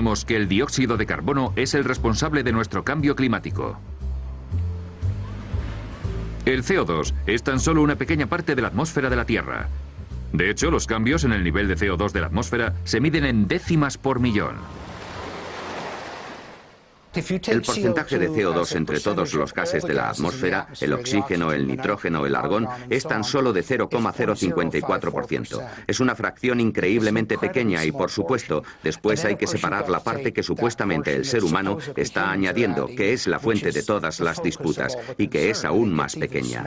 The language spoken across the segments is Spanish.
decimos que el dióxido de carbono es el responsable de nuestro cambio climático. El CO2 es tan solo una pequeña parte de la atmósfera de la Tierra. De hecho, los cambios en el nivel de CO2 de la atmósfera se miden en décimas por millón. El porcentaje de CO2 entre todos los gases de la atmósfera, el oxígeno, el nitrógeno, el argón, es tan solo de 0,054%. Es una fracción increíblemente pequeña y, por supuesto, después hay que separar la parte que supuestamente el ser humano está añadiendo, que es la fuente de todas las disputas y que es aún más pequeña.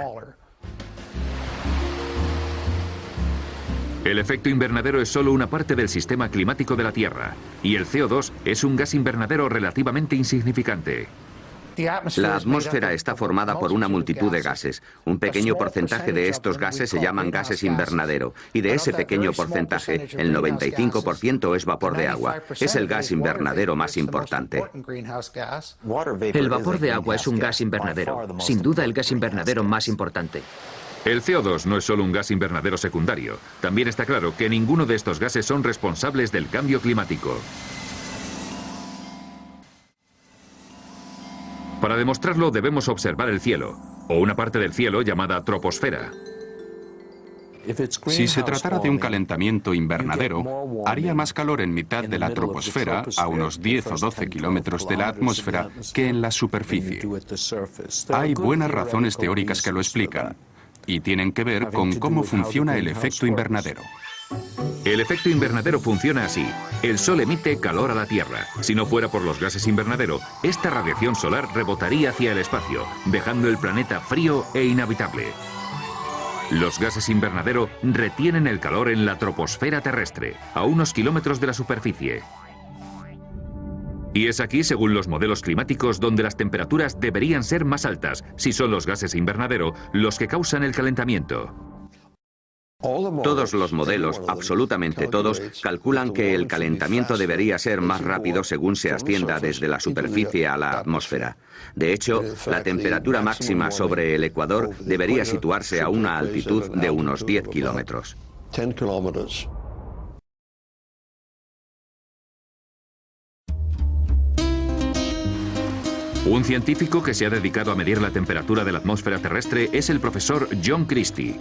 El efecto invernadero es solo una parte del sistema climático de la Tierra, y el CO2 es un gas invernadero relativamente insignificante. La atmósfera está formada por una multitud de gases. Un pequeño porcentaje de estos gases se llaman gases invernadero, y de ese pequeño porcentaje, el 95% es vapor de agua. Es el gas invernadero más importante. El vapor de agua es un gas invernadero, sin duda el gas invernadero más importante. El CO2 no es solo un gas invernadero secundario. También está claro que ninguno de estos gases son responsables del cambio climático. Para demostrarlo debemos observar el cielo, o una parte del cielo llamada troposfera. Si se tratara de un calentamiento invernadero, haría más calor en mitad de la troposfera, a unos 10 o 12 kilómetros de la atmósfera, que en la superficie. Hay buenas razones teóricas que lo explican, y tienen que ver con cómo funciona el efecto invernadero. El efecto invernadero funciona así. El Sol emite calor a la Tierra. Si no fuera por los gases invernadero, esta radiación solar rebotaría hacia el espacio, dejando el planeta frío e inhabitable. Los gases invernadero retienen el calor en la troposfera terrestre, a unos kilómetros de la superficie. Y es aquí, según los modelos climáticos, donde las temperaturas deberían ser más altas, si son los gases invernadero los que causan el calentamiento. Todos los modelos, absolutamente todos, calculan que el calentamiento debería ser más rápido según se ascienda desde la superficie a la atmósfera. De hecho, la temperatura máxima sobre el ecuador debería situarse a una altitud de unos 10 kilómetros. Un científico que se ha dedicado a medir la temperatura de la atmósfera terrestre es el profesor John Christie.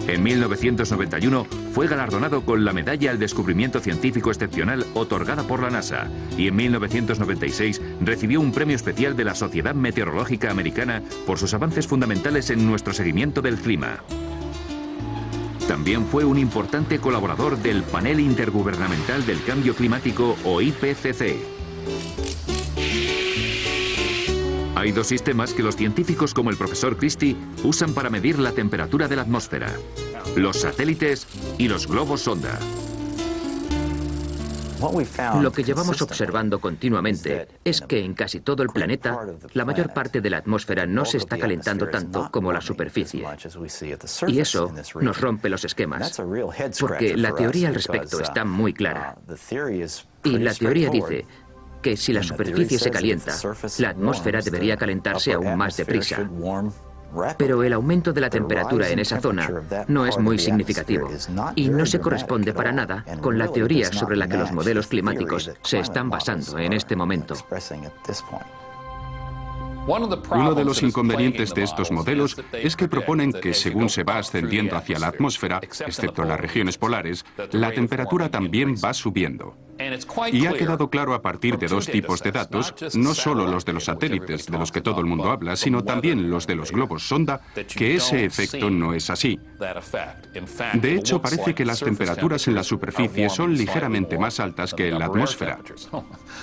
En 1991 fue galardonado con la Medalla al Descubrimiento Científico Excepcional otorgada por la NASA, y en 1996 recibió un premio especial de la Sociedad Meteorológica Americana por sus avances fundamentales en nuestro seguimiento del clima. También fue un importante colaborador del Panel Intergubernamental del Cambio Climático, o IPCC. Hay dos sistemas que los científicos como el profesor Christie usan para medir la temperatura de la atmósfera: los satélites y los globos sonda. Lo que llevamos observando continuamente es que en casi todo el planeta, la mayor parte de la atmósfera no se está calentando tanto como la superficie. Y eso nos rompe los esquemas, porque la teoría al respecto está muy clara. Y la teoría dice que si la superficie se calienta, la atmósfera debería calentarse aún más deprisa. Pero el aumento de la temperatura en esa zona no es muy significativo y no se corresponde para nada con la teoría sobre la que los modelos climáticos se están basando en este momento. Uno de los inconvenientes de estos modelos es que proponen que según se va ascendiendo hacia la atmósfera, excepto en las regiones polares, la temperatura también va subiendo. Y ha quedado claro a partir de dos tipos de datos, no solo los de los satélites de los que todo el mundo habla, sino también los de los globos sonda, que ese efecto no es así. De hecho, parece que las temperaturas en la superficie son ligeramente más altas que en la atmósfera.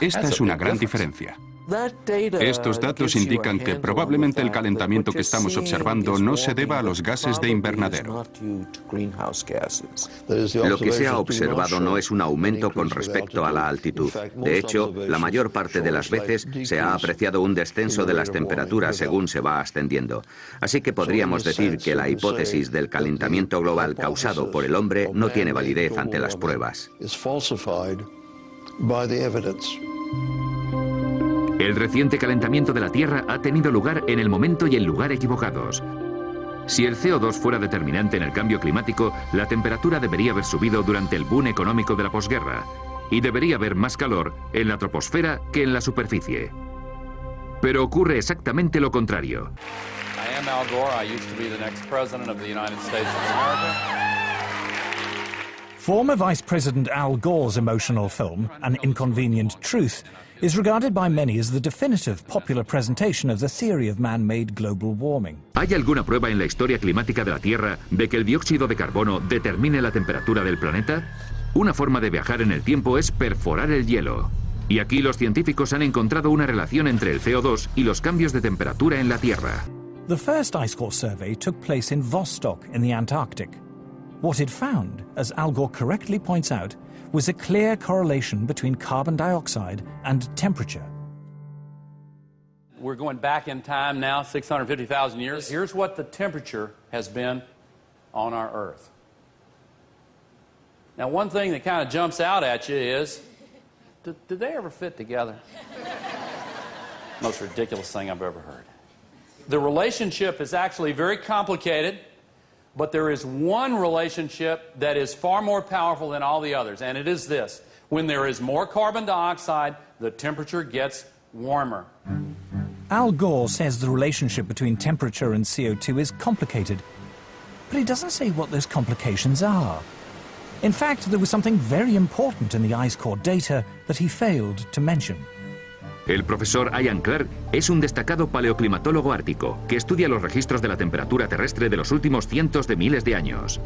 Esta es una gran diferencia. Estos datos indican que probablemente el calentamiento que estamos observando no se deba a los gases de invernadero. Lo que se ha observado no es un aumento con respecto a la altitud. De hecho, la mayor parte de las veces se ha apreciado un descenso de las temperaturas según se va ascendiendo. Así que podríamos decir que la hipótesis del calentamiento global causado por el hombre no tiene validez ante las pruebas. El reciente calentamiento de la Tierra ha tenido lugar en el momento y el lugar equivocados. Si el CO2 fuera determinante en el cambio climático, la temperatura debería haber subido durante el boom económico de la posguerra. y debería haber más calor en la troposfera que en la superficie. Pero ocurre exactamente lo contrario. I am Al Gore. I used to be the next president of the United States of America. Former Vice President Al Gore's emotional film, An Inconvenient Truth, is regarded by many as the definitive popular presentation of the theory of man-made global warming. ¿Hay alguna prueba en la historia climática de la Tierra de que el dióxido de carbono determine la temperatura del planeta? Una forma de viajar en el tiempo es perforar el hielo. Y aquí los científicos han encontrado una relación entre el CO2 y los cambios de temperatura en la Tierra. The first ice core survey took place in Vostok in the Antarctic. What it found, as Al Gore correctly points out, was a clear correlation between carbon dioxide and temperature. We're going back in time now, 650,000 years. Here's what the temperature has been on our Earth. Now, one thing that kind of jumps out at you is, did they ever fit together? Most ridiculous thing I've ever heard. The relationship is actually very complicated, but there is one relationship that is far more powerful than all the others, and it is this. When there is more carbon dioxide, the temperature gets warmer. Al Gore says the relationship between temperature and CO2 is complicated, but he doesn't say what those complications are. In fact, there was something very important in the ice core data that he failed to mention. El profesor Ian Clark es un destacado paleoclimatólogo ártico que estudia los registros de la temperatura terrestre de los últimos cientos de miles de años.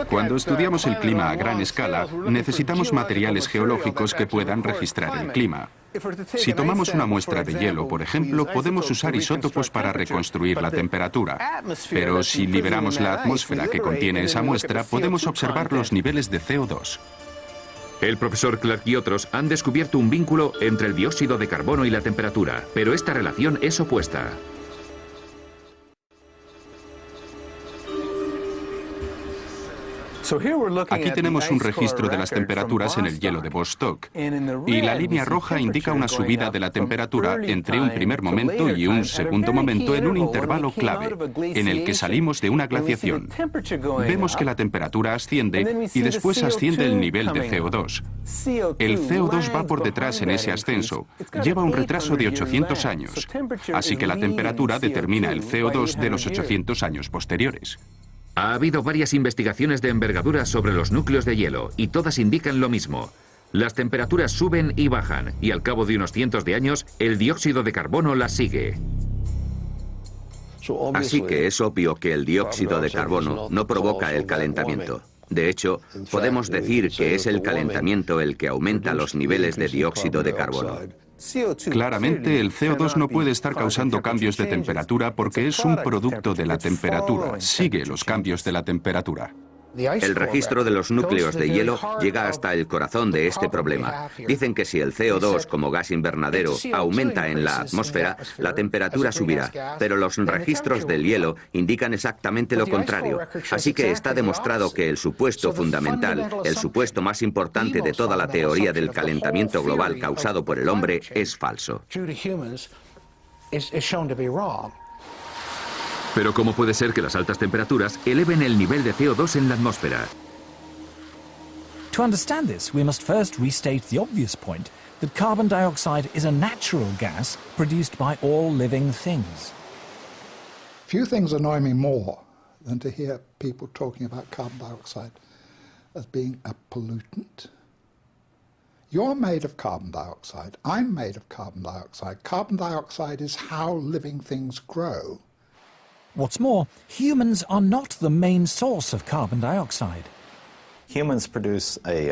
Cuando estudiamos el clima a gran escala, necesitamos materiales geológicos que puedan registrar el clima. Si tomamos una muestra de hielo, por ejemplo, podemos usar isótopos para reconstruir la temperatura. Pero si liberamos la atmósfera que contiene esa muestra, podemos observar los niveles de CO2. El profesor Clark y otros han descubierto un vínculo entre el dióxido de carbono y la temperatura, pero esta relación es opuesta. Aquí tenemos un registro de las temperaturas en el hielo de Vostok, y la línea roja indica una subida de la temperatura entre un primer momento y un segundo momento en un intervalo clave, en el que salimos de una glaciación. Vemos que la temperatura asciende y después asciende el nivel de CO2. El CO2 va por detrás en ese ascenso, lleva un retraso de 800 años, así que la temperatura determina el CO2 de los 800 años posteriores. Ha habido varias investigaciones de envergadura sobre los núcleos de hielo y todas indican lo mismo. Las temperaturas suben y bajan y al cabo de unos cientos de años el dióxido de carbono las sigue. Así que es obvio que el dióxido de carbono no provoca el calentamiento. De hecho, podemos decir que es el calentamiento el que aumenta los niveles de dióxido de carbono. Claramente, el CO2 no puede estar causando cambios de temperatura porque es un producto de la temperatura, sigue los cambios de la temperatura. El registro de los núcleos de hielo llega hasta el corazón de este problema. Dicen que si el CO2 como gas invernadero aumenta en la atmósfera, la temperatura subirá, pero los registros del hielo indican exactamente lo contrario. Así que está demostrado que el supuesto fundamental, el supuesto más importante de toda la teoría del calentamiento global causado por el hombre, es falso. Pero ¿cómo puede ser que las altas temperaturas eleven el nivel de CO2 en la atmósfera? To understand this, we must first restate the obvious point that carbon dioxide is a natural gas produced by all living things. Few things annoy me more than to hear people talking about carbon dioxide as being a pollutant. You're made of carbon dioxide. I'm made of carbon dioxide. Carbon dioxide is how living things grow. What's more, humans are not the main source of carbon dioxide. Humans produce a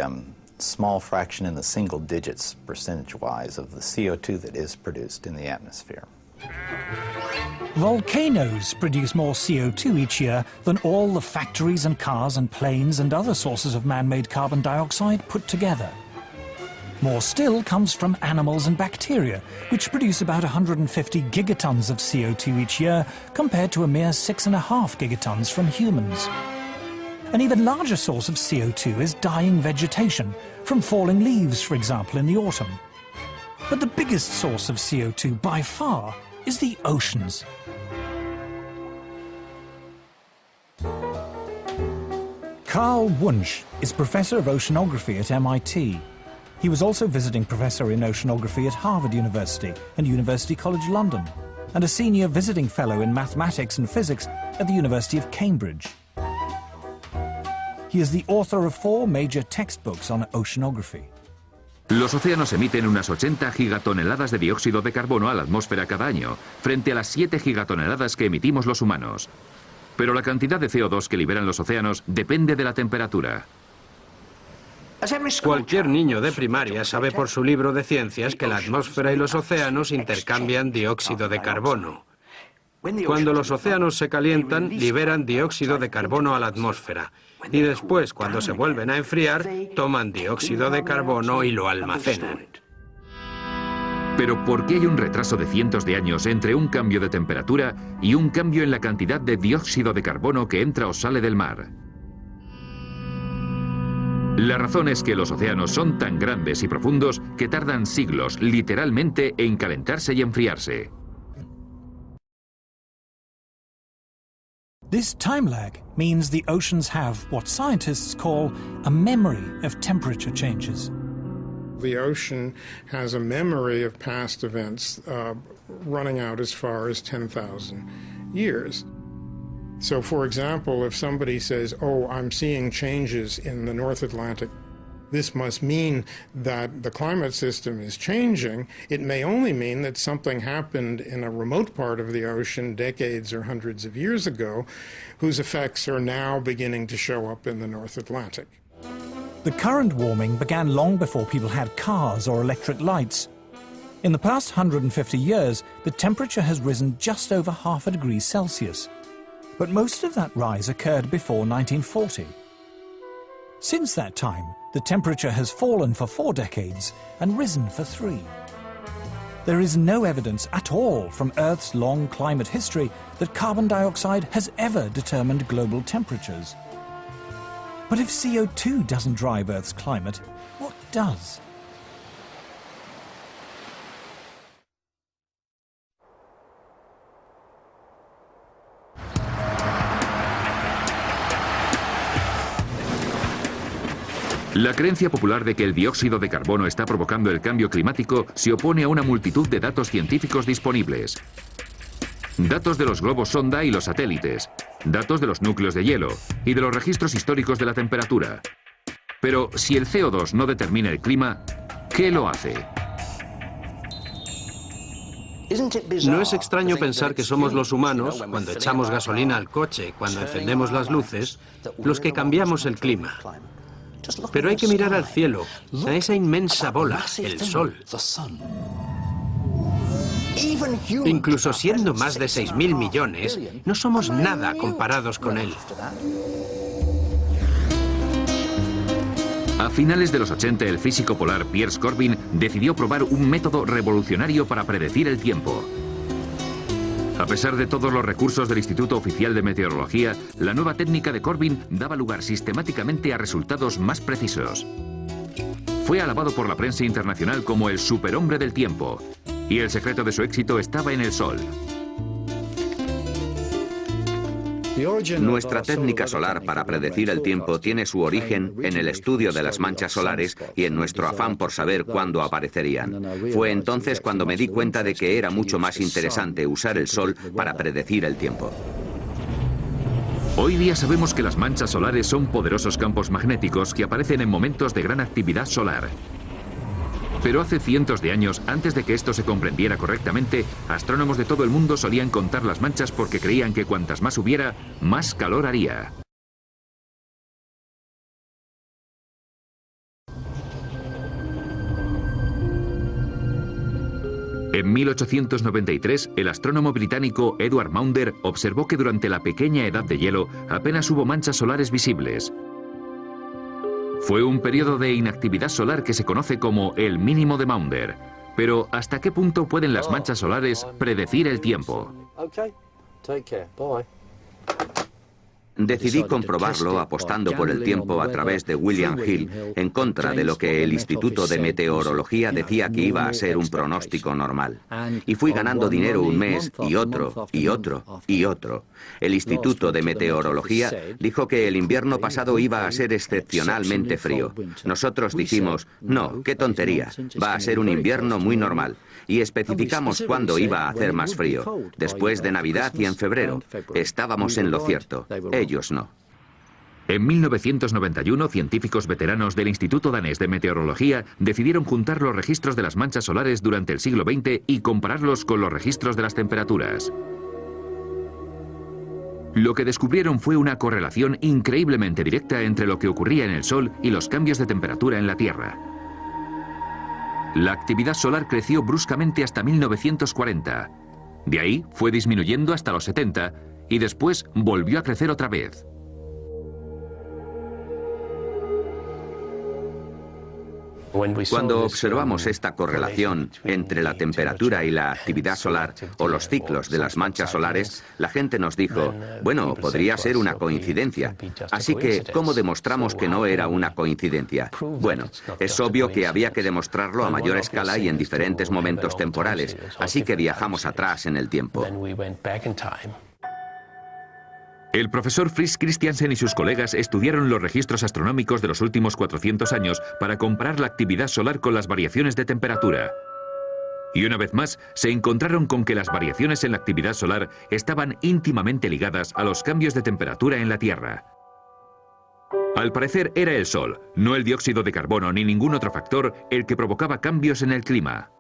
small fraction in the single digits percentage-wise of the CO2 that is produced in the atmosphere. Volcanoes produce more CO2 each year than all the factories and cars and planes and other sources of man-made carbon dioxide put together. More still comes from animals and bacteria, which produce about 150 gigatons of CO2 each year, compared to a mere 6.5 gigatons from humans. An even larger source of CO2 is dying vegetation, from falling leaves, for example, in the autumn. But the biggest source of CO2 by far is the oceans. Carl Wunsch is Professor of Oceanography at MIT. He was also visiting Professor in Oceanography at Harvard University and University College London, and a Senior Visiting Fellow in Mathematics and Physics at the University of Cambridge. He is the author of 4 major textbooks on oceanography. Los océanos emiten unas 80 gigatoneladas de dióxido de carbono a la atmósfera cada año, frente a las 7 gigatoneladas que emitimos los humanos. Pero la cantidad de CO2 que liberan los océanos depende de la temperatura. Cualquier niño de primaria sabe por su libro de ciencias que la atmósfera y los océanos intercambian dióxido de carbono. Cuando los océanos se calientan, liberan dióxido de carbono a la atmósfera. Y después, cuando se vuelven a enfriar, toman dióxido de carbono y lo almacenan. Pero ¿por qué hay un retraso de cientos de años entre un cambio de temperatura y un cambio en la cantidad de dióxido de carbono que entra o sale del mar? La razón es que los océanos son tan grandes y profundos que tardan siglos, literalmente, en calentarse y enfriarse. This time lag means the oceans have what scientists call a memory of temperature changes. The ocean has a memory of past events running out as far as 10,000 years. So, for example, if somebody says, oh, I'm seeing changes in the North Atlantic, this must mean that the climate system is changing. It may only mean that something happened in a remote part of the ocean decades or hundreds of years ago, whose effects are now beginning to show up in the North Atlantic. The current warming began long before people had cars or electric lights. In the past 150 years, the temperature has risen just over half a degree Celsius. But most of that rise occurred before 1940. Since that time, the temperature has fallen for 4 decades and risen for 3. There is no evidence at all from Earth's long climate history that carbon dioxide has ever determined global temperatures. But if CO2 doesn't drive Earth's climate, what does? La creencia popular de que el dióxido de carbono está provocando el cambio climático se opone a una multitud de datos científicos disponibles. Datos de los globos sonda y los satélites, datos de los núcleos de hielo y de los registros históricos de la temperatura. Pero si el CO2 no determina el clima, ¿qué lo hace? ¿No es extraño pensar que somos los humanos, cuando echamos gasolina al coche, cuando encendemos las luces, los que cambiamos el clima? Pero hay que mirar al cielo, a esa inmensa bola, el Sol. Incluso siendo más de 6.000 millones, no somos nada comparados con él. A finales de los 80, el físico polar Piers Corbin decidió probar un método revolucionario para predecir el tiempo. A pesar de todos los recursos del Instituto Oficial de Meteorología, la nueva técnica de Corbin daba lugar sistemáticamente a resultados más precisos. Fue alabado por la prensa internacional como el superhombre del tiempo, y el secreto de su éxito estaba en el Sol. Nuestra técnica solar para predecir el tiempo tiene su origen en el estudio de las manchas solares y en nuestro afán por saber cuándo aparecerían. Fue entonces cuando me di cuenta de que era mucho más interesante usar el Sol para predecir el tiempo. Hoy día sabemos que las manchas solares son poderosos campos magnéticos que aparecen en momentos de gran actividad solar. Pero hace cientos de años, antes de que esto se comprendiera correctamente, astrónomos de todo el mundo solían contar las manchas porque creían que cuantas más hubiera, más calor haría. En 1893, el astrónomo británico Edward Maunder observó que durante la pequeña edad de hielo apenas hubo manchas solares visibles. Fue un periodo de inactividad solar que se conoce como el mínimo de Maunder. Pero ¿hasta qué punto pueden las manchas solares predecir el tiempo? Decidí comprobarlo apostando por el tiempo a través de William Hill en contra de lo que el Instituto de Meteorología decía que iba a ser un pronóstico normal. Y fui ganando dinero un mes y otro y otro y otro. El Instituto de Meteorología dijo que el invierno pasado iba a ser excepcionalmente frío. Nosotros dijimos, no, qué tontería, va a ser un invierno muy normal. Y especificamos cuándo iba a hacer más frío, después de Navidad y en febrero. Estábamos en lo cierto, ellos no. En 1991, científicos veteranos del Instituto Danés de Meteorología decidieron juntar los registros de las manchas solares durante el siglo XX y compararlos con los registros de las temperaturas. Lo que descubrieron fue una correlación increíblemente directa entre lo que ocurría en el Sol y los cambios de temperatura en la Tierra. La actividad solar creció bruscamente hasta 1940. De ahí fue disminuyendo hasta los 70 y después volvió a crecer otra vez. Cuando observamos esta correlación entre la temperatura y la actividad solar o los ciclos de las manchas solares, la gente nos dijo, bueno, podría ser una coincidencia. Así que, ¿cómo demostramos que no era una coincidencia? Bueno, es obvio que había que demostrarlo a mayor escala y en diferentes momentos temporales, así que viajamos atrás en el tiempo. El profesor Fritz Christiansen y sus colegas estudiaron los registros astronómicos de los últimos 400 años para comparar la actividad solar con las variaciones de temperatura. Y una vez más, se encontraron con que las variaciones en la actividad solar estaban íntimamente ligadas a los cambios de temperatura en la Tierra. Al parecer era el Sol, no el dióxido de carbono ni ningún otro factor, el que provocaba cambios en el clima.